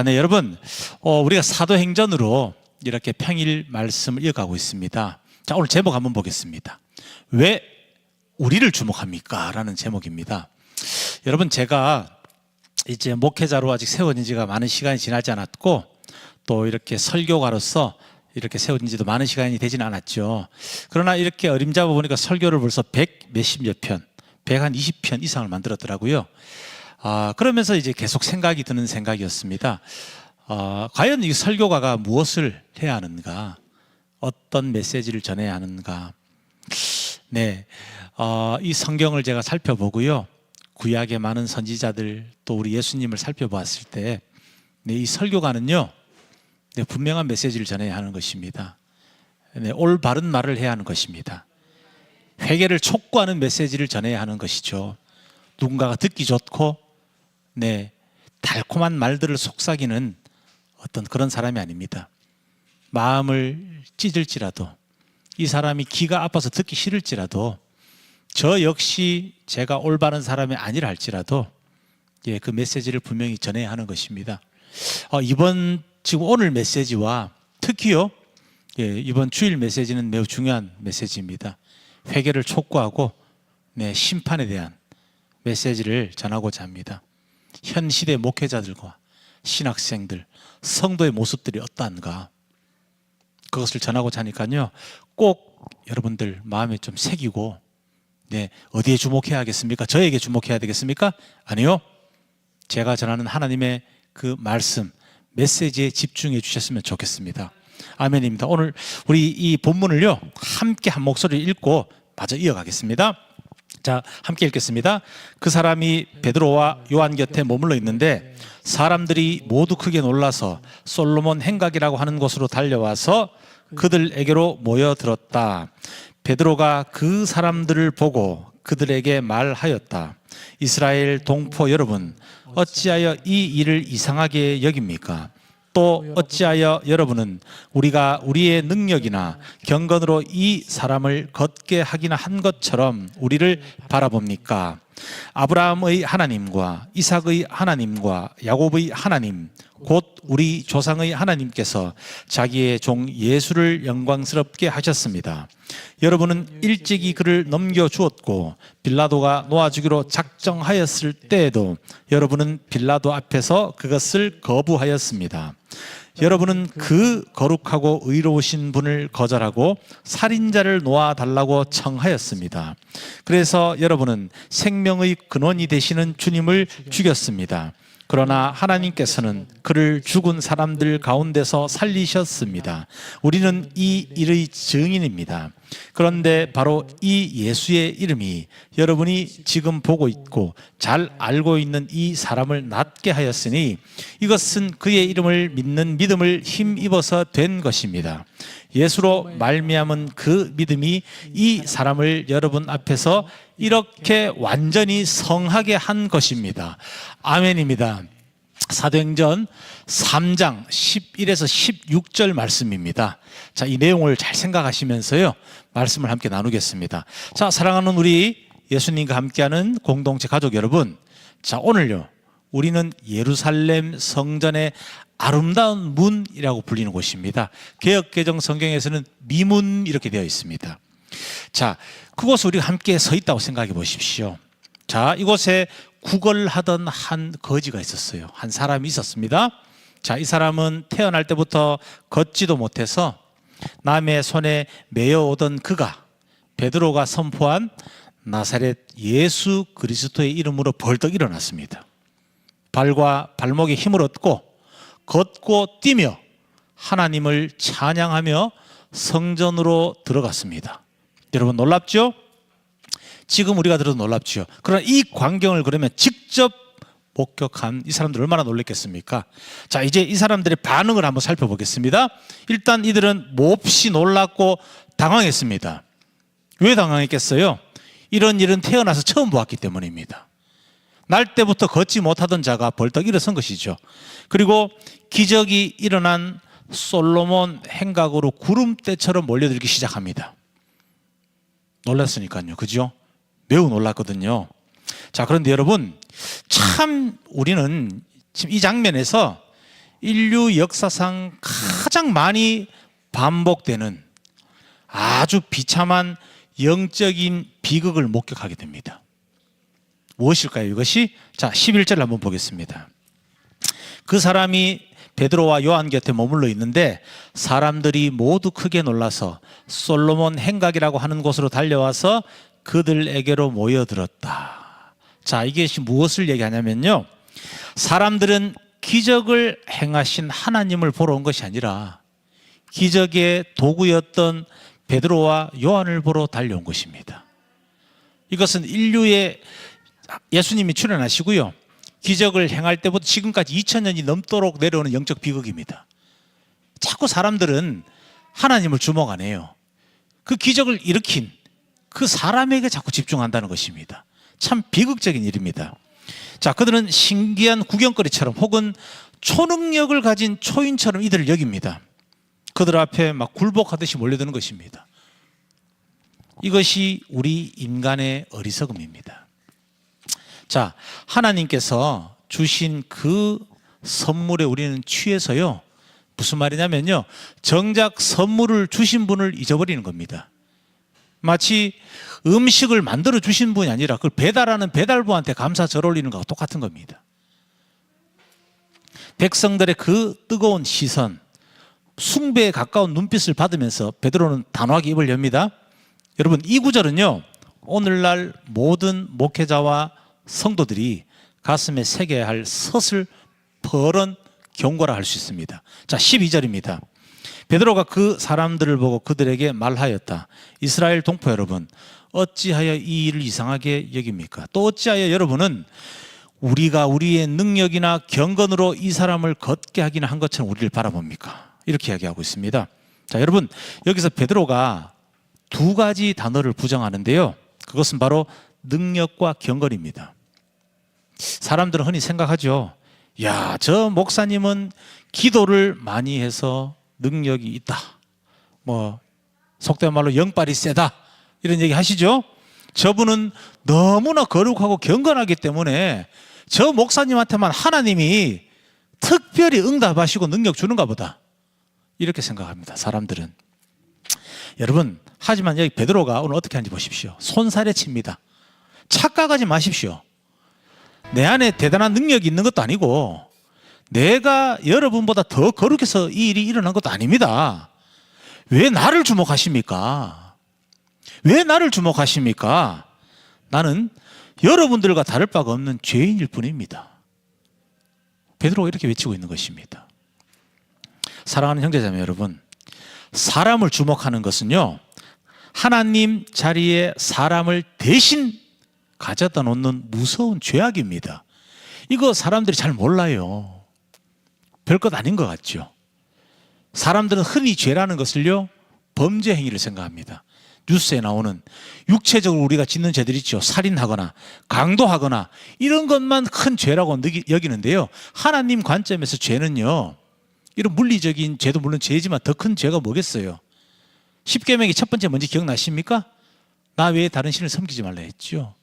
네, 여러분, 우리가 사도행전으로 이렇게 평일 말씀을 이어가고 있습니다. 자, 오늘 제목 한번 보겠습니다. 왜 우리를 주목합니까? 라는 제목입니다. 여러분, 제가 이제 목회자로 아직 세워진 지가 많은 시간이 지나지 않았고, 또 이렇게 설교가로서 이렇게 세워진 지도 많은 시간이 되지는 않았죠. 그러나 이렇게 어림잡아 보니까 설교를 벌써 100 몇십여 편, 120편 이상을 만들었더라고요. 그러면서 이제 계속 생각이 드는 생각이었습니다. 과연 이 설교가가 무엇을 해야 하는가? 어떤 메시지를 전해야 하는가? 네, 이 성경을 제가 살펴보고요. 구약의 많은 선지자들 또 우리 예수님을 살펴보았을 때, 네, 이 설교가는요, 네, 분명한 메시지를 전해야 하는 것입니다. 네, 올바른 말을 해야 하는 것입니다. 회개를 촉구하는 메시지를 전해야 하는 것이죠. 누군가가 듣기 좋고, 네, 달콤한 말들을 속삭이는 어떤 그런 사람이 아닙니다. 마음을 찢을지라도, 이 사람이 귀가 아파서 듣기 싫을지라도, 저 역시 제가 올바른 사람이 아니라 할지라도, 예, 그 메시지를 분명히 전해야 하는 것입니다. 지금 오늘 메시지와 특히요, 예, 이번 주일 메시지는 매우 중요한 메시지입니다. 회개를 촉구하고, 네, 심판에 대한 메시지를 전하고자 합니다. 현 시대 목회자들과 신학생들, 성도의 모습들이 어떠한가, 그것을 전하고자 하니까요, 꼭 여러분들 마음에 좀 새기고, 네, 어디에 주목해야겠습니까? 저에게 주목해야 되겠습니까? 아니요, 제가 전하는 하나님의 그 말씀, 메시지에 집중해 주셨으면 좋겠습니다. 아멘입니다. 오늘 우리 이 본문을요, 함께 한 목소리를 읽고 마저 이어가겠습니다. 자, 함께 읽겠습니다. 그 사람이 베드로와 요한 곁에 머물러 있는데 사람들이 모두 크게 놀라서 솔로몬 행각이라고 하는 곳으로 달려와서 그들에게로 모여들었다. 베드로가 그 사람들을 보고 그들에게 말하였다. 이스라엘 동포 여러분, 어찌하여 이 일을 이상하게 여깁니까? 또 어찌하여 여러분은 우리가 우리의 능력이나 경건으로 이 사람을 걷게 하기나 한 것처럼 우리를 바라봅니까? 아브라함의 하나님과 이삭의 하나님과 야곱의 하나님, 곧 우리 조상의 하나님께서 자기의 종 예수를 영광스럽게 하셨습니다. 여러분은 일찍이 그를 넘겨주었고 빌라도가 놓아주기로 작정하였을 때에도 여러분은 빌라도 앞에서 그것을 거부하였습니다. 여러분은 그 거룩하고 의로우신 분을 거절하고 살인자를 놓아달라고 청하였습니다. 그래서 여러분은 생명의 근원이 되시는 주님을 죽였습니다. 그러나 하나님께서는 그를 죽은 사람들 가운데서 살리셨습니다. 우리는 이 일의 증인입니다. 그런데 바로 이 예수의 이름이 여러분이 지금 보고 있고 잘 알고 있는 이 사람을 낫게 하였으니 이것은 그의 이름을 믿는 믿음을 힘입어서 된 것입니다. 예수로 말미암은 그 믿음이 이 사람을 여러분 앞에서 이렇게 완전히 성하게 한 것입니다. 아멘입니다. 사도행전 3장 11에서 16절 말씀입니다. 자, 이 내용을 잘 생각하시면서요, 말씀을 함께 나누겠습니다. 자, 사랑하는 우리 예수님과 함께하는 공동체 가족 여러분, 자, 오늘요, 우리는 예루살렘 성전의 아름다운 문이라고 불리는 곳입니다. 개역개정 성경에서는 미문 이렇게 되어 있습니다. 자, 그곳에 우리가 함께 서 있다고 생각해 보십시오. 자, 이곳에 구걸하던 한 거지가 있었어요. 한 사람이 있었습니다. 자, 이 사람은 태어날 때부터 걷지도 못해서 남의 손에 매여오던 그가 베드로가 선포한 나사렛 예수 그리스도의 이름으로 벌떡 일어났습니다. 발과 발목에 힘을 얻고 걷고 뛰며 하나님을 찬양하며 성전으로 들어갔습니다. 여러분 놀랍죠? 지금 우리가 들어도 놀랍죠. 그러나 이 광경을 그러면 직접 목격한 이 사람들 얼마나 놀랐겠습니까? 자, 이제 이 사람들의 반응을 한번 살펴보겠습니다. 일단 이들은 몹시 놀랐고 당황했습니다. 왜 당황했겠어요? 이런 일은 태어나서 처음 보았기 때문입니다. 날 때부터 걷지 못하던 자가 벌떡 일어선 것이죠. 그리고 기적이 일어난 솔로몬 행각으로 구름대처럼 몰려들기 시작합니다. 놀랐으니까요. 그죠? 매우 놀랐거든요. 자, 그런데 여러분, 참 우리는 지금 이 장면에서 인류 역사상 가장 많이 반복되는 아주 비참한 영적인 비극을 목격하게 됩니다. 무엇일까요? 이것이 자 11절 한번 보겠습니다. 그 사람이 베드로와 요한 곁에 머물러 있는데 사람들이 모두 크게 놀라서 솔로몬 행각이라고 하는 곳으로 달려와서 그들에게로 모여들었다. 자, 이게 무엇을 얘기하냐면요, 사람들은 기적을 행하신 하나님을 보러 온 것이 아니라 기적의 도구였던 베드로와 요한을 보러 달려온 것입니다. 이것은 인류의 예수님이 출현하시고요, 기적을 행할 때부터 지금까지 2000년이 넘도록 내려오는 영적 비극입니다. 자꾸 사람들은 하나님을 주목 안 해요. 그 기적을 일으킨 그 사람에게 자꾸 집중한다는 것입니다. 참 비극적인 일입니다. 자, 그들은 신기한 구경거리처럼 혹은 초능력을 가진 초인처럼 이들을 여깁니다. 그들 앞에 막 굴복하듯이 몰려드는 것입니다. 이것이 우리 인간의 어리석음입니다. 자, 하나님께서 주신 그 선물에 우리는 취해서요, 무슨 말이냐면요, 정작 선물을 주신 분을 잊어버리는 겁니다. 마치 음식을 만들어 주신 분이 아니라 그걸 배달하는 배달부한테 감사 절 올리는 거하고 똑같은 겁니다. 백성들의 그 뜨거운 시선, 숭배에 가까운 눈빛을 받으면서 베드로는 단호하게 입을 엽니다. 여러분, 이 구절은요, 오늘날 모든 목회자와 성도들이 가슴에 새겨야 할 서슬 퍼런 경고라 할 수 있습니다. 자, 12절입니다. 베드로가 그 사람들을 보고 그들에게 말하였다. 이스라엘 동포 여러분, 어찌하여 이 일을 이상하게 여깁니까? 또 어찌하여 여러분은 우리가 우리의 능력이나 경건으로 이 사람을 걷게 하기는 한 것처럼 우리를 바라봅니까? 이렇게 이야기하고 있습니다. 자, 여러분, 여기서 베드로가 두 가지 단어를 부정하는데요, 그것은 바로 능력과 경건입니다. 사람들은 흔히 생각하죠. 야, 저 목사님은 기도를 많이 해서 능력이 있다, 뭐 속된 말로 영빨이 세다, 이런 얘기 하시죠. 저분은 너무나 거룩하고 경건하기 때문에 저 목사님한테만 하나님이 특별히 응답하시고 능력 주는가 보다, 이렇게 생각합니다, 사람들은. 여러분, 하지만 여기 베드로가 오늘 어떻게 하는지 보십시오. 손살에 칩니다. 착각하지 마십시오. 내 안에 대단한 능력이 있는 것도 아니고 내가 여러분보다 더 거룩해서 이 일이 일어난 것도 아닙니다. 왜 나를 주목하십니까? 왜 나를 주목하십니까? 나는 여러분들과 다를 바가 없는 죄인일 뿐입니다. 베드로가 이렇게 외치고 있는 것입니다. 사랑하는 형제자매 여러분, 사람을 주목하는 것은요, 하나님 자리에 사람을 대신 가져다 놓는 무서운 죄악입니다. 이거 사람들이 잘 몰라요. 별것 아닌 것 같죠. 사람들은 흔히 죄라는 것을요, 범죄 행위를 생각합니다. 뉴스에 나오는 육체적으로 우리가 짓는 죄들 있죠. 살인하거나 강도하거나 이런 것만 큰 죄라고 여기는데요, 하나님 관점에서 죄는요, 이런 물리적인 죄도 물론 죄지만 더 큰 죄가 뭐겠어요? 십계명의 첫 번째 뭔지 기억나십니까? 나 외에 다른 신을 섬기지 말라 했죠.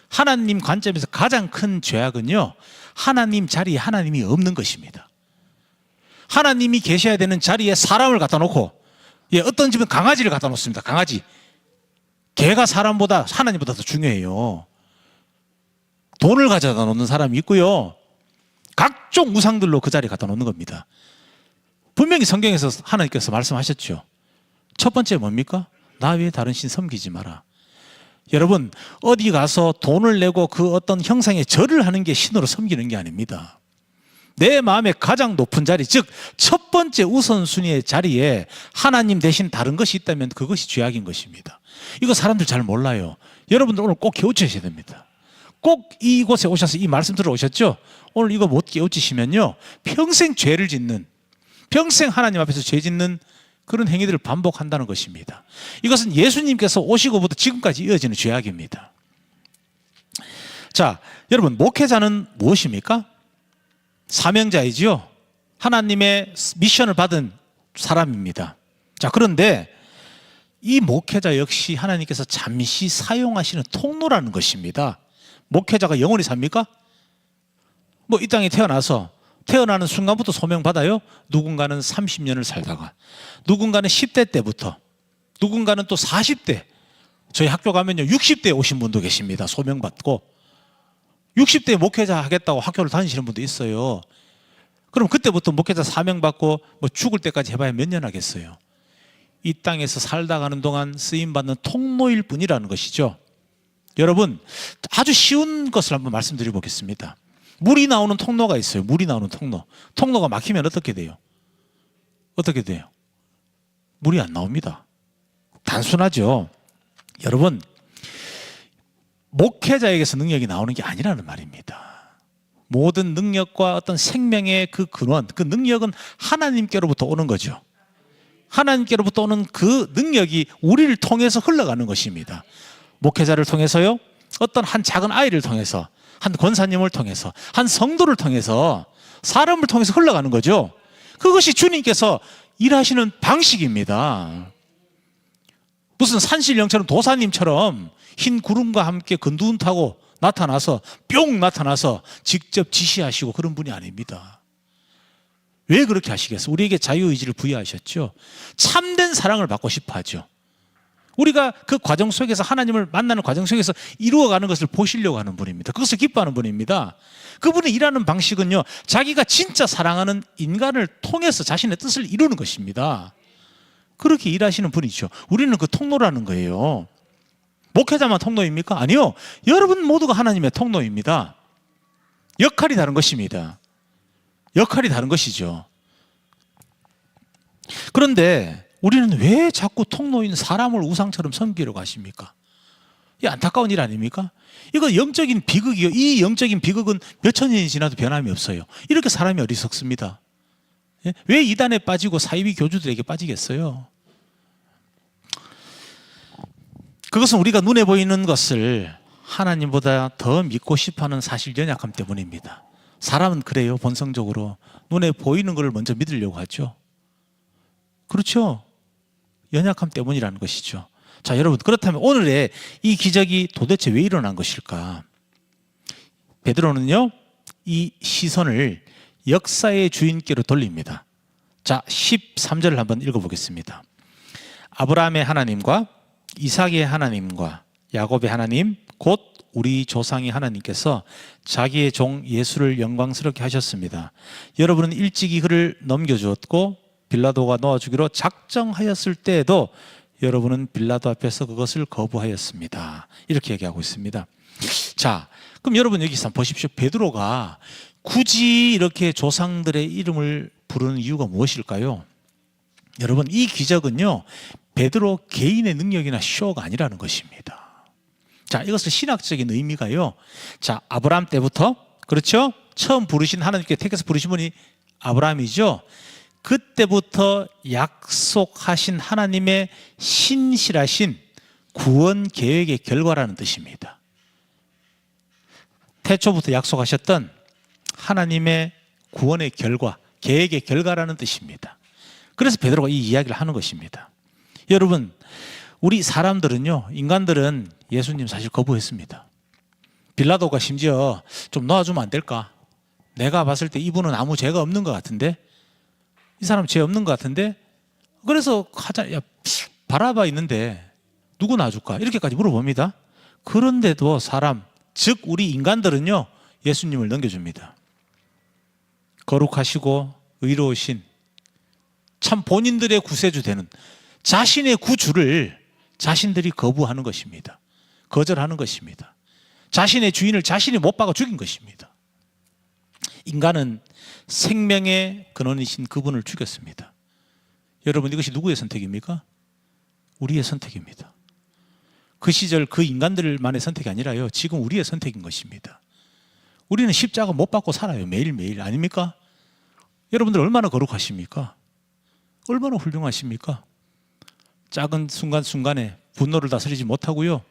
하나님 관점에서 가장 큰 죄악은요, 하나님 자리에 하나님이 없는 것입니다. 하나님이 계셔야 되는 자리에 사람을 갖다 놓고, 어떤 집은 강아지를 갖다 놓습니다. 강아지. 개가 사람보다 하나님보다 더 중요해요. 돈을 가져다 놓는 사람이 있고요, 각종 우상들로 그 자리에 갖다 놓는 겁니다. 분명히 성경에서 하나님께서 말씀하셨죠. 첫 번째 뭡니까? 나 외에 다른 신 섬기지 마라. 여러분, 어디 가서 돈을 내고 그 어떤 형상의 절을 하는 게 신으로 섬기는 게 아닙니다. 내 마음의 가장 높은 자리, 즉 첫 번째 우선순위의 자리에 하나님 대신 다른 것이 있다면 그것이 죄악인 것입니다. 이거 사람들 잘 몰라요. 여러분들 오늘 꼭 깨우치셔야 됩니다. 꼭 이곳에 오셔서 이 말씀 들어오셨죠? 오늘 이거 못 깨우치시면요, 평생 죄를 짓는, 평생 하나님 앞에서 죄 짓는 그런 행위들을 반복한다는 것입니다. 이것은 예수님께서 오시고부터 지금까지 이어지는 죄악입니다. 자, 여러분, 목회자는 무엇입니까? 사명자이지요. 하나님의 미션을 받은 사람입니다. 자, 그런데 이 목회자 역시 하나님께서 잠시 사용하시는 통로라는 것입니다. 목회자가 영원히 삽니까? 뭐 이 땅에 태어나서 태어나는 순간부터 소명받아요. 누군가는 30년을 살다가, 누군가는 10대 때부터, 누군가는 또 40대, 저희 학교 가면요 60대에 오신 분도 계십니다. 소명받고 60대에 목회자 하겠다고 학교를 다니시는 분도 있어요. 그럼 그때부터 목회자 사명받고 뭐 죽을 때까지 해봐야 몇 년 하겠어요. 이 땅에서 살다 가는 동안 쓰임받는 통로일 뿐이라는 것이죠. 여러분, 아주 쉬운 것을 한번 말씀드려 보겠습니다. 물이 나오는 통로가 있어요. 물이 나오는 통로. 통로가 막히면 어떻게 돼요? 어떻게 돼요? 물이 안 나옵니다. 단순하죠. 여러분, 목회자에게서 능력이 나오는 게 아니라는 말입니다. 모든 능력과 어떤 생명의 그 근원, 그 능력은 하나님께로부터 오는 거죠. 하나님께로부터 오는 그 능력이 우리를 통해서 흘러가는 것입니다. 목회자를 통해서요, 어떤 한 작은 아이를 통해서, 한 권사님을 통해서, 한 성도를 통해서, 사람을 통해서 흘러가는 거죠. 그것이 주님께서 일하시는 방식입니다. 무슨 산신령처럼 도사님처럼 흰 구름과 함께 근두운 타고 나타나서 뿅 나타나서 직접 지시하시고 그런 분이 아닙니다. 왜 그렇게 하시겠어요? 우리에게 자유의지를 부여하셨죠. 참된 사랑을 받고 싶어 하죠. 우리가 그 과정 속에서 하나님을 만나는 과정 속에서 이루어가는 것을 보시려고 하는 분입니다. 그것을 기뻐하는 분입니다. 그분이 일하는 방식은요, 자기가 진짜 사랑하는 인간을 통해서 자신의 뜻을 이루는 것입니다. 그렇게 일하시는 분이죠. 우리는 그 통로라는 거예요. 목회자만 통로입니까? 아니요. 여러분 모두가 하나님의 통로입니다. 역할이 다른 것입니다. 역할이 다른 것이죠. 그런데 우리는 왜 자꾸 통로인 사람을 우상처럼 섬기려고 하십니까? 이 안타까운 일 아닙니까? 이거 영적인 비극이요. 이 영적인 비극은 몇천 년이 지나도 변함이 없어요. 이렇게 사람이 어리석습니다. 왜 이단에 빠지고 사이비 교주들에게 빠지겠어요? 그것은 우리가 눈에 보이는 것을 하나님보다 더 믿고 싶어하는 사실 연약함 때문입니다. 사람은 그래요. 본성적으로 눈에 보이는 것을 먼저 믿으려고 하죠. 그렇죠? 연약함 때문이라는 것이죠. 자, 여러분, 그렇다면 오늘의 이 기적이 도대체 왜 일어난 것일까? 베드로는요, 이 시선을 역사의 주인께로 돌립니다. 자, 13절을 한번 읽어보겠습니다. 아브라함의 하나님과 이삭의 하나님과 야곱의 하나님, 곧 우리 조상의 하나님께서 자기의 종 예수를 영광스럽게 하셨습니다. 여러분은 일찍이 그를 넘겨주었고 빌라도가 놓아주기로 작정하였을 때에도 여러분은 빌라도 앞에서 그것을 거부하였습니다. 이렇게 얘기하고 있습니다. 자, 그럼 여러분 여기서 한번 보십시오. 베드로가 굳이 이렇게 조상들의 이름을 부르는 이유가 무엇일까요? 여러분, 이 기적은요, 베드로 개인의 능력이나 쇼가 아니라는 것입니다. 자, 이것은 신학적인 의미가요, 자, 아브라함 때부터, 그렇죠? 처음 부르신, 하나님께 택해서 부르신 분이 아브라함이죠. 그때부터 약속하신 하나님의 신실하신 구원 계획의 결과라는 뜻입니다. 태초부터 약속하셨던 하나님의 구원의 결과, 계획의 결과라는 뜻입니다. 그래서 베드로가 이 이야기를 하는 것입니다. 여러분, 우리 사람들은요, 인간들은 예수님 사실 거부했습니다. 빌라도가 심지어 좀 놓아주면 안 될까? 내가 봤을 때 이분은 아무 죄가 없는 것 같은데, 이 사람 죄 없는 것 같은데, 그래서 하자, 야, 바라바 있는데 누구 놔줄까? 이렇게까지 물어봅니다. 그런데도 사람, 즉 우리 인간들은요, 예수님을 넘겨줍니다. 거룩하시고 의로우신, 참 본인들의 구세주 되는 자신의 구주를 자신들이 거부하는 것입니다. 거절하는 것입니다. 자신의 주인을 자신이 못 박아 죽인 것입니다. 인간은 생명의 근원이신 그분을 죽였습니다. 여러분, 이것이 누구의 선택입니까? 우리의 선택입니다. 그 시절 그 인간들만의 선택이 아니라요, 지금 우리의 선택인 것입니다. 우리는 십자가 못 받고 살아요. 매일매일. 아닙니까? 여러분들 얼마나 거룩하십니까? 얼마나 훌륭하십니까? 작은 순간순간에 분노를 다스리지 못하고요,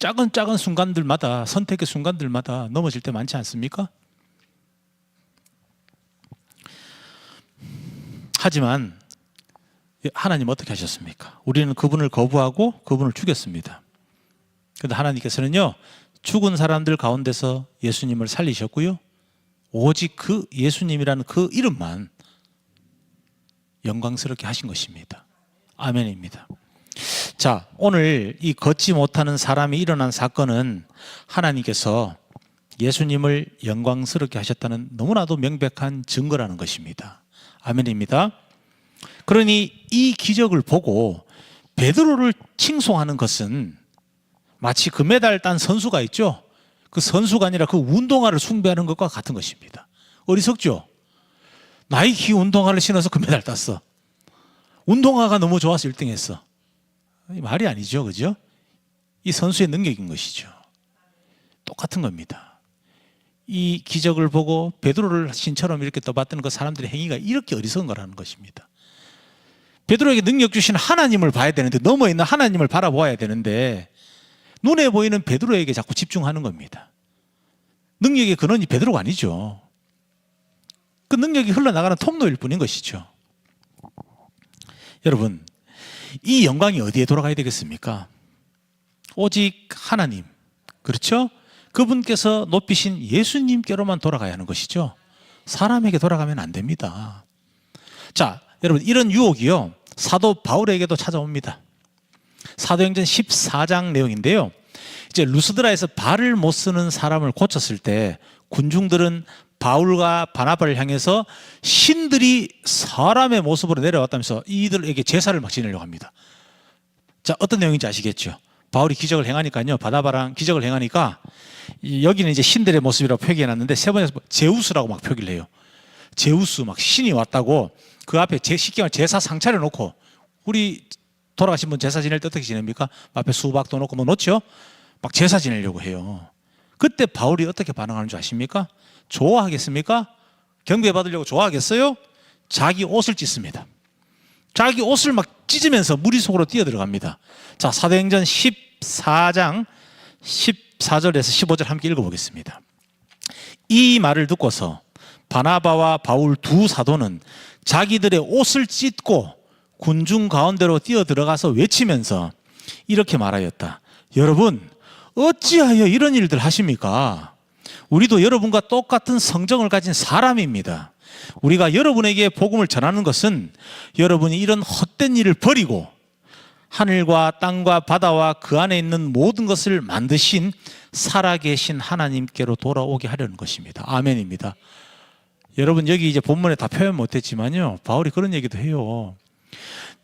작은 순간들마다, 선택의 순간들마다 넘어질 때 많지 않습니까? 하지만 하나님 어떻게 하셨습니까? 우리는 그분을 거부하고 그분을 죽였습니다. 그런데 하나님께서는요, 죽은 사람들 가운데서 예수님을 살리셨고요, 오직 그 예수님이라는 그 이름만 영광스럽게 하신 것입니다. 아멘입니다. 자, 오늘 이 걷지 못하는 사람이 일어난 사건은 하나님께서 예수님을 영광스럽게 하셨다는 너무나도 명백한 증거라는 것입니다. 아멘입니다. 그러니 이 기적을 보고 베드로를 칭송하는 것은 마치 금메달 딴 선수가 있죠. 그 선수가 아니라 그 운동화를 숭배하는 것과 같은 것입니다. 어리석죠? 나이키 운동화를 신어서 금메달 땄어. 운동화가 너무 좋아서 1등 했어. 말이 아니죠. 그죠? 이 선수의 능력인 것이죠. 똑같은 겁니다. 이 기적을 보고 베드로를 신처럼 이렇게 떠받드는 그 사람들의 행위가 이렇게 어리석은 거라는 것입니다. 베드로에게 능력 주신 하나님을 봐야 되는데, 넘어 있는 하나님을 바라보아야 되는데 눈에 보이는 베드로에게 자꾸 집중하는 겁니다. 능력의 근원이 베드로가 아니죠. 그 능력이 흘러나가는 통로일 뿐인 것이죠. 여러분, 이 영광이 어디에 돌아가야 되겠습니까? 오직 하나님, 그렇죠? 그분께서 높이신 예수님께로만 돌아가야 하는 것이죠. 사람에게 돌아가면 안 됩니다. 자, 여러분, 이런 유혹이요, 사도 바울에게도 찾아옵니다. 사도행전 14장 내용인데요, 이제 루스드라에서 발을 못 쓰는 사람을 고쳤을 때 군중들은 바울과 바나바를 향해서 신들이 사람의 모습으로 내려왔다면서 이들에게 제사를 막 지내려고 합니다. 자, 어떤 내용인지 아시겠죠? 바울이 기적을 행하니까요, 바나바랑 기적을 행하니까 여기는 이제 신들의 모습이라고 표기해놨는데 세 번째서 제우스라고 막 표기를 해요. 제우스, 막 신이 왔다고 그 앞에 쉽게 말하면 제사 상차려 놓고, 우리 돌아가신 분 제사 지낼 때 어떻게 지냅니까? 앞에 수박도 놓고 뭐 놓죠? 막 제사 지내려고 해요. 그때 바울이 어떻게 반응하는 줄 아십니까? 좋아하겠습니까? 경배받으려고 좋아하겠어요? 자기 옷을 찢습니다. 자기 옷을 막 찢으면서 무리 속으로 뛰어들어갑니다. 자, 사도행전 14장 14절에서 15절 함께 읽어보겠습니다. 이 말을 듣고서 바나바와 바울 두 사도는 자기들의 옷을 찢고 군중 가운데로 뛰어들어가서 외치면서 이렇게 말하였다. 여러분, 어찌하여 이런 일들 하십니까? 우리도 여러분과 똑같은 성정을 가진 사람입니다. 우리가 여러분에게 복음을 전하는 것은 여러분이 이런 헛된 일을 버리고 하늘과 땅과 바다와 그 안에 있는 모든 것을 만드신 살아계신 하나님께로 돌아오게 하려는 것입니다. 아멘입니다. 여러분, 여기 이제 본문에 다 표현 못했지만요, 바울이 그런 얘기도 해요.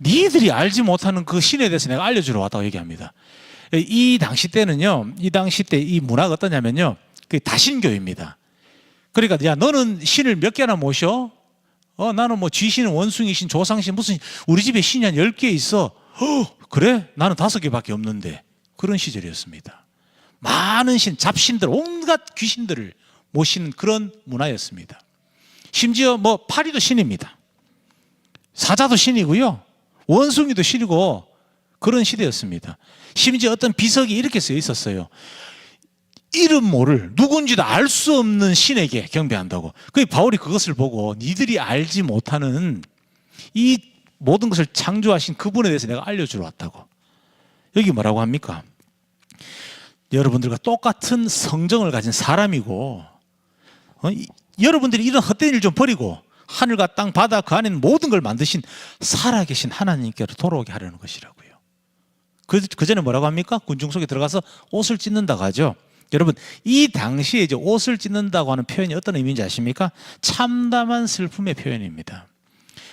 니들이 알지 못하는 그 신에 대해서 내가 알려주러 왔다고 얘기합니다. 이 당시 때는요, 이 당시 때 이 문화가 어떠냐면요, 그 다신교입니다. 그러니까, 야, 너는 신을 몇 개나 모셔? 나는 뭐 쥐신, 원숭이신, 조상신, 무슨, 우리 집에 신이 한 10개 있어. 그래? 나는 5개밖에 없는데. 그런 시절이었습니다. 많은 신, 잡신들, 온갖 귀신들을 모시는 그런 문화였습니다. 심지어 뭐 파리도 신입니다. 사자도 신이고요, 원숭이도 신이고, 그런 시대였습니다. 심지어 어떤 비석이 이렇게 쓰여 있었어요. 이름 모를, 누군지도 알 수 없는 신에게 경배한다고. 그 바울이 그것을 보고 니들이 알지 못하는 이 모든 것을 창조하신 그분에 대해서 내가 알려주러 왔다고. 여기 뭐라고 합니까? 여러분들과 똑같은 성정을 가진 사람이고, 여러분들이 이런 헛된 일 좀 버리고 하늘과 땅, 바다, 그 안에 있는 모든 걸 만드신 살아계신 하나님께로 돌아오게 하려는 것이라고요. 그 전에 뭐라고 합니까? 군중 속에 들어가서 옷을 찢는다고 하죠. 여러분, 이 당시에 이제 옷을 찢는다고 하는 표현이 어떤 의미인지 아십니까? 참담한 슬픔의 표현입니다.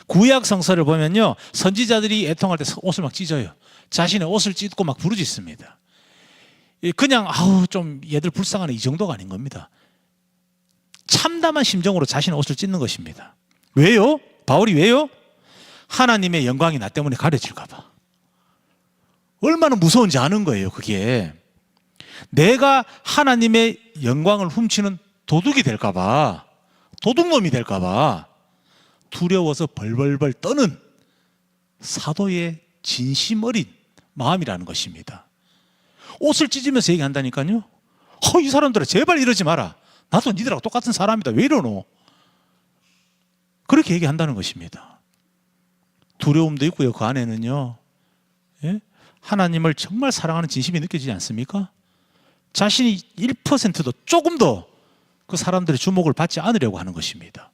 구약 성서를 보면요, 선지자들이 애통할 때 옷을 막 찢어요. 자신의 옷을 찢고 막 부르짖습니다. 그냥 아우 좀 얘들 불쌍하네, 이 정도가 아닌 겁니다. 참담한 심정으로 자신의 옷을 찢는 것입니다. 왜요? 바울이 왜요? 하나님의 영광이 나 때문에 가려질까 봐. 얼마나 무서운지 아는 거예요. 그게 내가 하나님의 영광을 훔치는 도둑이 될까 봐, 도둑놈이 될까 봐 두려워서 벌벌벌 떠는 사도의 진심 어린 마음이라는 것입니다. 옷을 찢으면서 얘기한다니까요. 이 사람들아, 제발 이러지 마라. 나도 니들하고 똑같은 사람이다. 왜 이러노? 그렇게 얘기한다는 것입니다. 두려움도 있고요, 그 안에는요, 예? 하나님을 정말 사랑하는 진심이 느껴지지 않습니까? 자신이 1%도 조금도 그 사람들의 주목을 받지 않으려고 하는 것입니다.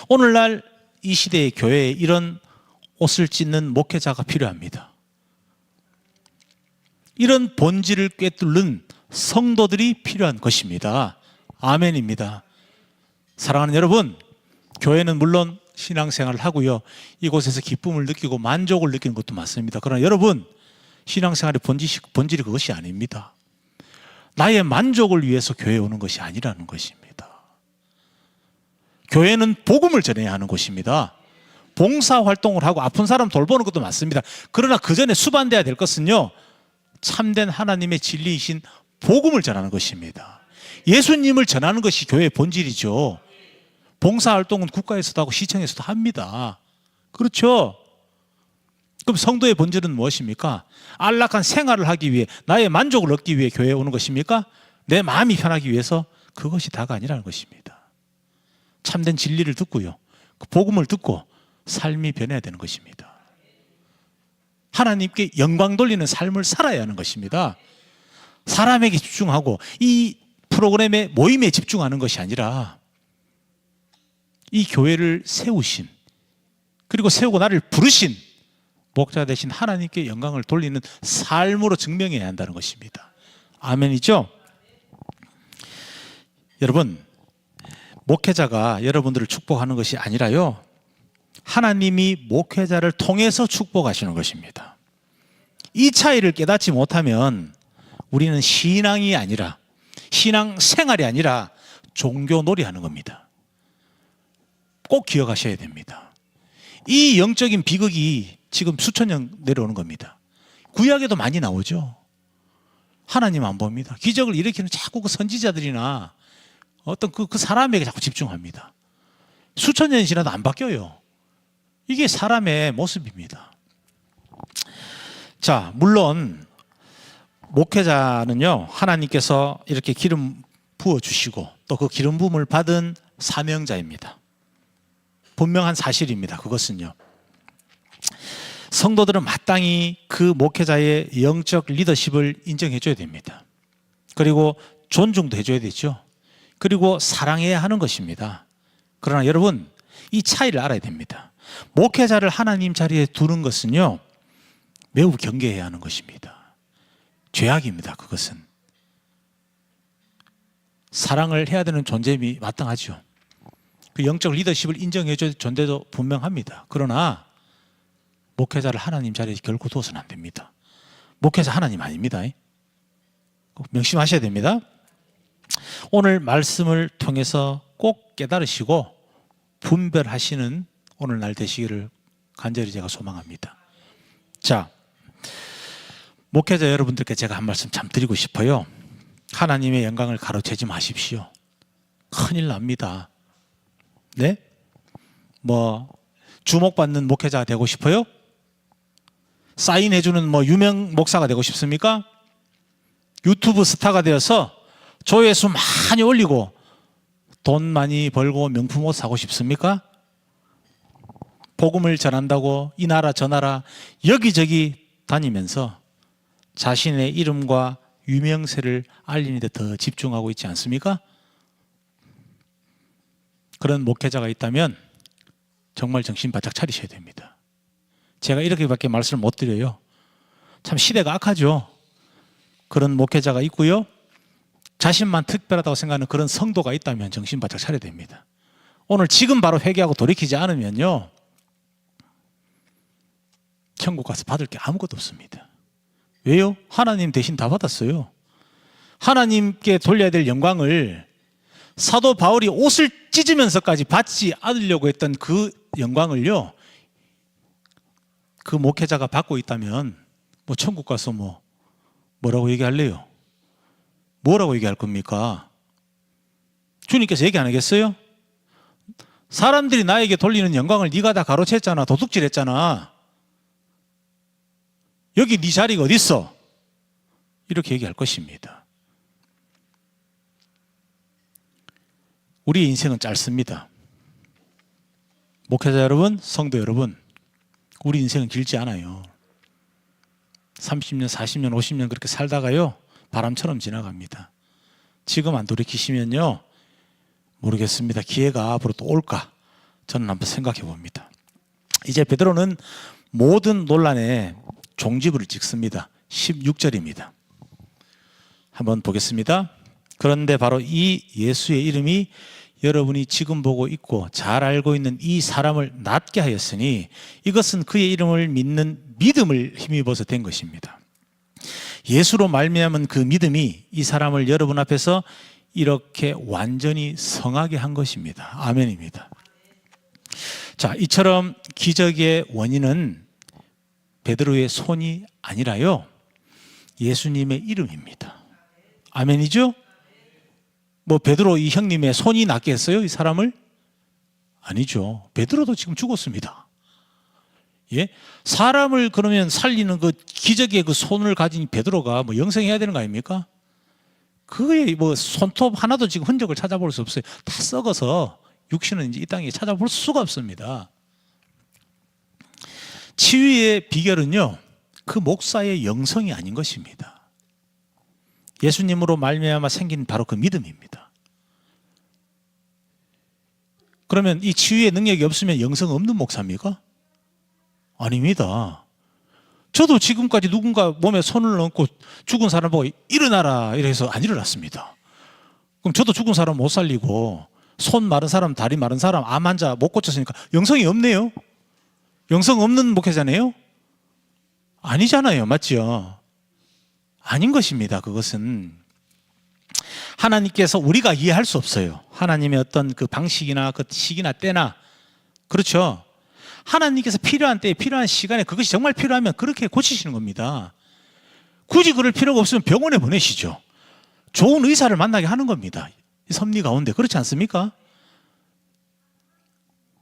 오늘날 이 시대의 교회에 이런 옷을 찢는 목회자가 필요합니다. 이런 본질을 꿰뚫는 성도들이 필요한 것입니다. 아멘입니다. 사랑하는 여러분, 교회는 물론 신앙생활을 하고요, 이곳에서 기쁨을 느끼고 만족을 느끼는 것도 맞습니다. 그러나 여러분, 신앙생활의 본질이 그것이 아닙니다. 나의 만족을 위해서 교회에 오는 것이 아니라는 것입니다. 교회는 복음을 전해야 하는 곳입니다. 봉사활동을 하고 아픈 사람 돌보는 것도 맞습니다. 그러나 그 전에 수반돼야 될 것은요, 참된 하나님의 진리이신 복음을 전하는 것입니다. 예수님을 전하는 것이 교회의 본질이죠. 봉사활동은 국가에서도 하고 시청에서도 합니다. 그렇죠? 그럼 성도의 본질은 무엇입니까? 안락한 생활을 하기 위해, 나의 만족을 얻기 위해 교회에 오는 것입니까? 내 마음이 편하기 위해서? 그것이 다가 아니라는 것입니다. 참된 진리를 듣고요, 그 복음을 듣고 삶이 변해야 되는 것입니다. 하나님께 영광 돌리는 삶을 살아야 하는 것입니다. 사람에게 집중하고 이 프로그램의 모임에 집중하는 것이 아니라 이 교회를 세우신, 그리고 세우고 나를 부르신 목자 되신 하나님께 영광을 돌리는 삶으로 증명해야 한다는 것입니다. 아멘이죠? 여러분, 목회자가 여러분들을 축복하는 것이 아니라요, 하나님이 목회자를 통해서 축복하시는 것입니다. 이 차이를 깨닫지 못하면 우리는 신앙이 아니라, 신앙 생활이 아니라 종교놀이 하는 겁니다. 꼭 기억하셔야 됩니다. 이 영적인 비극이 지금 수천 년 내려오는 겁니다. 구약에도 많이 나오죠. 하나님 안 봅니다. 기적을 일으키는 자꾸 그 선지자들이나 어떤 그 사람에게 자꾸 집중합니다. 수천 년이 지나도 안 바뀌어요. 이게 사람의 모습입니다. 자, 물론 목회자는요, 하나님께서 이렇게 기름 부어주시고 또 그 기름 부음을 받은 사명자입니다. 분명한 사실입니다. 그것은요, 성도들은 마땅히 그 목회자의 영적 리더십을 인정해 줘야 됩니다. 그리고 존중도 해줘야 되죠. 그리고 사랑해야 하는 것입니다. 그러나 여러분, 이 차이를 알아야 됩니다. 목회자를 하나님 자리에 두는 것은요, 매우 경계해야 하는 것입니다. 죄악입니다. 그것은 사랑을 해야 되는 존재임이 마땅하죠. 그 영적 리더십을 인정해 줄 존재도 분명합니다. 그러나 목회자를 하나님 자리에 결코 둬서는 안 됩니다. 목회자 하나님 아닙니다. 꼭 명심하셔야 됩니다. 오늘 말씀을 통해서 꼭 깨달으시고 분별하시는 오늘날 되시기를 간절히 제가 소망합니다. 자, 목회자 여러분들께 제가 한 말씀 참 드리고 싶어요. 하나님의 영광을 가로채지 마십시오. 큰일 납니다. 네? 주목받는 목회자가 되고 싶어요? 사인해주는 유명 목사가 되고 싶습니까? 유튜브 스타가 되어서 조회수 많이 올리고 돈 많이 벌고 명품 옷 사고 싶습니까? 복음을 전한다고 이 나라 저 나라 여기저기 다니면서 자신의 이름과 유명세를 알리는 데 더 집중하고 있지 않습니까? 그런 목회자가 있다면 정말 정신 바짝 차리셔야 됩니다. 제가 이렇게밖에 말씀을 못 드려요. 참 시대가 악하죠. 그런 목회자가 있고요, 자신만 특별하다고 생각하는 그런 성도가 있다면 정신 바짝 차려야 됩니다. 오늘 지금 바로 회개하고 돌이키지 않으면요, 천국 가서 받을 게 아무것도 없습니다. 왜요? 하나님 대신 다 받았어요. 하나님께 돌려야 될 영광을 사도 바울이 옷을 찢으면서까지 받지 않으려고 했던 그 영광을요, 그 목회자가 받고 있다면 천국 가서 뭐라고 얘기할래요? 뭐라고 얘기할 겁니까? 주님께서 얘기 안 하겠어요? 사람들이 나에게 돌리는 영광을 네가 다 가로챘잖아. 도둑질했잖아. 여기 네 자리가 어디 있어? 이렇게 얘기할 것입니다. 우리의 인생은 짧습니다. 목회자 여러분, 성도 여러분, 우리 인생은 길지 않아요. 30년, 40년, 50년 그렇게 살다가요, 바람처럼 지나갑니다. 지금 안 돌이키시면요, 모르겠습니다. 기회가 앞으로 또 올까? 저는 한번 생각해 봅니다. 이제 베드로는 모든 논란에 종지부를 찍습니다. 16절입니다. 한번 보겠습니다. 그런데 바로 이 예수의 이름이 여러분이 지금 보고 있고 잘 알고 있는 이 사람을 낫게 하였으니 이것은 그의 이름을 믿는 믿음을 힘입어서 된 것입니다. 예수로 말미암은 그 믿음이 이 사람을 여러분 앞에서 이렇게 완전히 성하게 한 것입니다. 아멘입니다. 자, 이처럼 기적의 원인은 베드로의 손이 아니라요, 예수님의 이름입니다. 아멘이죠? 뭐 베드로 이 형님의 손이 낫겠어요? 이 사람을? 아니죠. 베드로도 지금 죽었습니다. 예? 사람을 그러면 살리는 그 기적의 그 손을 가진 베드로가 뭐 영생해야 되는 거 아닙니까? 그의 뭐 손톱 하나도 지금 흔적을 찾아볼 수 없어요. 다 썩어서 육신은 이제 이 땅에 찾아볼 수가 없습니다. 치유의 비결은요, 그 목사의 영성이 아닌 것입니다. 예수님으로 말미암아 생긴 바로 그 믿음입니다. 그러면 이 치유의 능력이 없으면 영성 없는 목사입니까? 아닙니다. 저도 지금까지 누군가 몸에 손을 얹고 죽은 사람 보고 일어나라 이래서 안 일어났습니다. 그럼 저도 죽은 사람 못 살리고 손 마른 사람, 다리 마른 사람, 암 환자 못 고쳤으니까 영성이 없네요. 영성 없는 목회자네요? 아니잖아요. 맞죠? 아닌 것입니다. 그것은 하나님께서 우리가 이해할 수 없어요. 하나님의 어떤 그 방식이나 그 시기나 때나, 그렇죠? 하나님께서 필요한 때에 필요한 시간에 그것이 정말 필요하면 그렇게 고치시는 겁니다. 굳이 그럴 필요가 없으면 병원에 보내시죠. 좋은 의사를 만나게 하는 겁니다. 이 섭리 가운데. 그렇지 않습니까?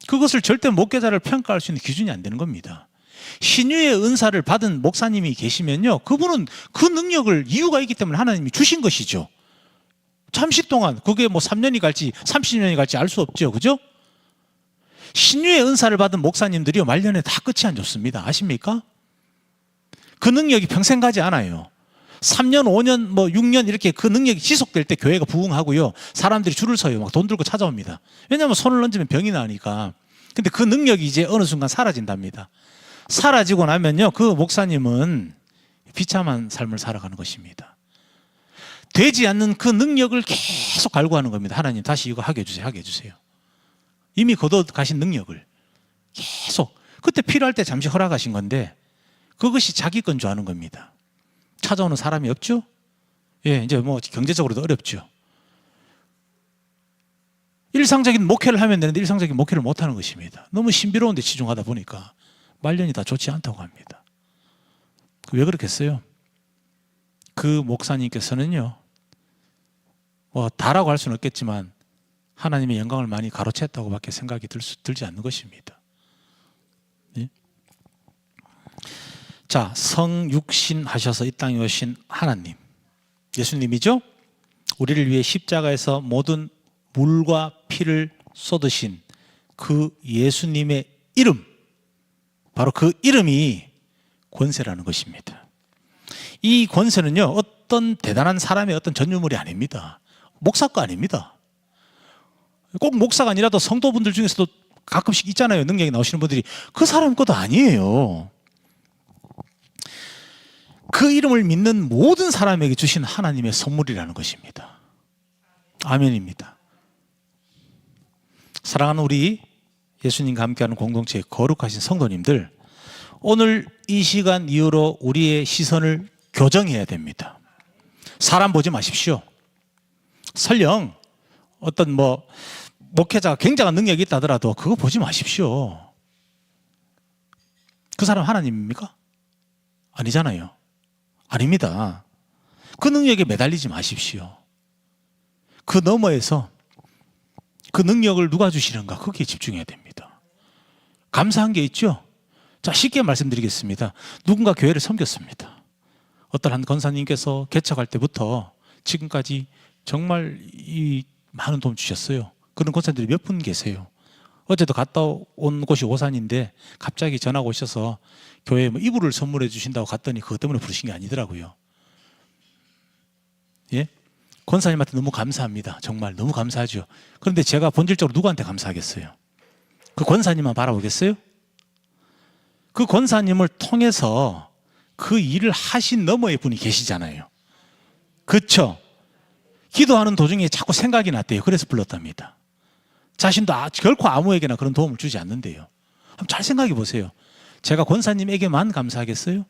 그것을 절대 목회자를 평가할 수 있는 기준이 안 되는 겁니다. 신유의 은사를 받은 목사님이 계시면요, 그분은 그 능력을 이유가 있기 때문에 하나님이 주신 것이죠. 잠시 동안 그게 뭐 3년이 갈지 30년이 갈지 알 수 없죠. 그죠? 신유의 은사를 받은 목사님들이요, 말년에 다 끝이 안 좋습니다. 아십니까? 그 능력이 평생 가지 않아요. 3년, 5년, 뭐 6년 이렇게 그 능력이 지속될 때 교회가 부흥하고요, 사람들이 줄을 서요. 막 돈 들고 찾아옵니다. 왜냐하면 손을 얹으면 병이 나니까. 근데 그 능력이 이제 어느 순간 사라진답니다. 사라지고 나면요, 그 목사님은 비참한 삶을 살아가는 것입니다. 되지 않는 그 능력을 계속 갈구하는 겁니다. 하나님 다시 이거 하게 해주세요. 하게 해주세요. 이미 거둬 가신 능력을 계속, 그때 필요할 때 잠시 허락하신 건데 그것이 자기 건 줄 아는 겁니다. 찾아오는 사람이 없죠? 예, 이제 뭐 경제적으로도 어렵죠. 일상적인 목회를 하면 되는데 일상적인 목회를 못 하는 것입니다. 너무 신비로운 데 치중하다 보니까 말년이 다 좋지 않다고 합니다. 왜 그렇겠어요? 그 목사님께서는요, 뭐 다라고 할 수는 없겠지만 하나님의 영광을 많이 가로챘다고 밖에 생각이 들지 않는 것입니다. 예? 자, 성육신 하셔서 이 땅에 오신 하나님, 예수님이죠? 우리를 위해 십자가에서 모든 물과 피를 쏟으신 그 예수님의 이름, 바로 그 이름이 권세라는 것입니다. 이 권세는요, 어떤 대단한 사람의 어떤 전유물이 아닙니다. 목사 거 아닙니다. 꼭 목사가 아니라도 성도분들 중에서도 가끔씩 있잖아요. 능력이 나오시는 분들이. 그 사람 것도 아니에요. 그 이름을 믿는 모든 사람에게 주신 하나님의 선물이라는 것입니다. 아멘입니다. 사랑하는 우리 예수님과 함께하는 공동체의 거룩하신 성도님들, 오늘 이 시간 이후로 우리의 시선을 교정해야 됩니다. 사람 보지 마십시오. 설령 어떤 뭐 목회자가 굉장한 능력이 있다 하더라도 그거 보지 마십시오. 그 사람 하나님입니까? 아니잖아요. 아닙니다. 그 능력에 매달리지 마십시오. 그 너머에서 그 능력을 누가 주시는가, 거기에 집중해야 됩니다. 감사한 게 있죠? 자, 쉽게 말씀드리겠습니다. 누군가 교회를 섬겼습니다. 어떤 한 권사님께서 개척할 때부터 지금까지 정말 이 많은 도움 주셨어요. 그런 권사님들이 몇 분 계세요. 어제도 갔다 온 곳이 오산인데 갑자기 전화가 오셔서 교회에 뭐 이불을 선물해 주신다고 갔더니 그것 때문에 부르신 게 아니더라고요. 예? 권사님한테 너무 감사합니다. 정말 너무 감사하죠. 그런데 제가 본질적으로 누구한테 감사하겠어요? 그 권사님만 바라보겠어요? 그 권사님을 통해서 그 일을 하신 너머의 분이 계시잖아요. 그렇죠? 기도하는 도중에 자꾸 생각이 났대요. 그래서 불렀답니다. 자신도 결코 아무에게나 그런 도움을 주지 않는데요. 한번 잘 생각해 보세요. 제가 권사님에게만 감사하겠어요?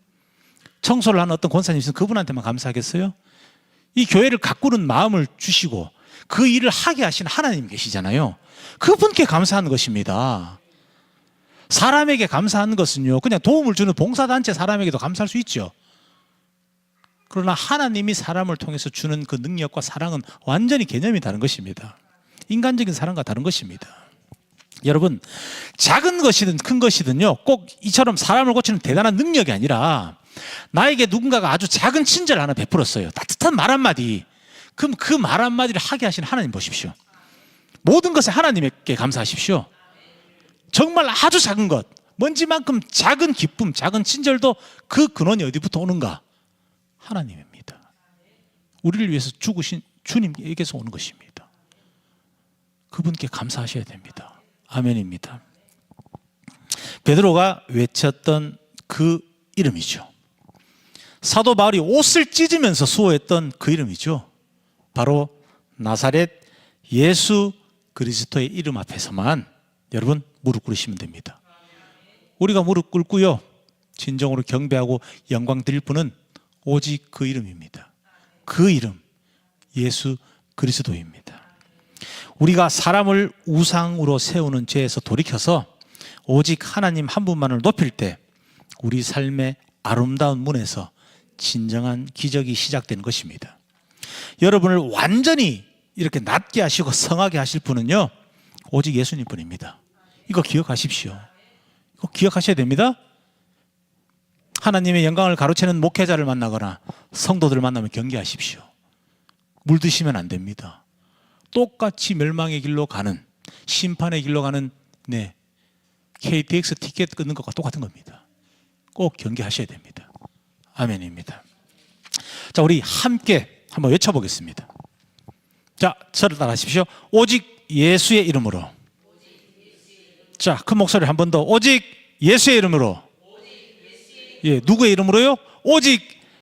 청소를 하는 어떤 권사님 있으면 그분한테만 감사하겠어요? 이 교회를 가꾸는 마음을 주시고 그 일을 하게 하신 하나님 계시잖아요. 그분께 감사하는 것입니다. 사람에게 감사하는 것은요, 그냥 도움을 주는 봉사단체 사람에게도 감사할 수 있죠. 그러나 하나님이 사람을 통해서 주는 그 능력과 사랑은 완전히 개념이 다른 것입니다. 인간적인 사랑과 다른 것입니다. 여러분, 작은 것이든 큰 것이든요, 꼭 이처럼 사람을 고치는 대단한 능력이 아니라 나에게 누군가가 아주 작은 친절 하나 베풀었어요. 따뜻한 말 한마디. 그럼 그 말 한마디를 하게 하신 하나님 보십시오. 모든 것에 하나님께 감사하십시오. 정말 아주 작은 것, 먼지만큼 작은 기쁨, 작은 친절도 그 근원이 어디부터 오는가? 하나님입니다. 우리를 위해서 죽으신 주님에게서 오는 것입니다. 그분께 감사하셔야 됩니다. 아멘입니다. 베드로가 외쳤던 그 이름이죠. 사도 바울이 옷을 찢으면서 수호했던 그 이름이죠. 바로 나사렛 예수 그리스도의 이름 앞에서만 여러분 무릎 꿇으시면 됩니다. 우리가 무릎 꿇고요, 진정으로 경배하고 영광 드릴 분은 오직 그 이름입니다. 그 이름, 예수 그리스도입니다. 우리가 사람을 우상으로 세우는 죄에서 돌이켜서 오직 하나님 한 분만을 높일 때 우리 삶의 아름다운 문에서 진정한 기적이 시작되는 것입니다. 여러분을 완전히 이렇게 낮게 하시고 성하게 하실 분은요, 오직 예수님 뿐입니다. 이거 기억하십시오. 이거 기억하셔야 됩니다. 하나님의 영광을 가로채는 목회자를 만나거나 성도들을 만나면 경계하십시오. 물드시면 안 됩니다. 똑같이 멸망의 길로 가는, 심판의 길로 가는 KTX 티켓 끊는 것과 똑같은 겁니다. 꼭 경계하셔야 됩니다. 아멘입니다. 자, 우리 함께 한번 외쳐보겠습니다. 자, 저를 따라하십시오. 오직 예수의 이름으로. 자, 큰 목소리 한 번 더. 오직 예수의 이름으로. 예, 누구의 이름으로요? 오직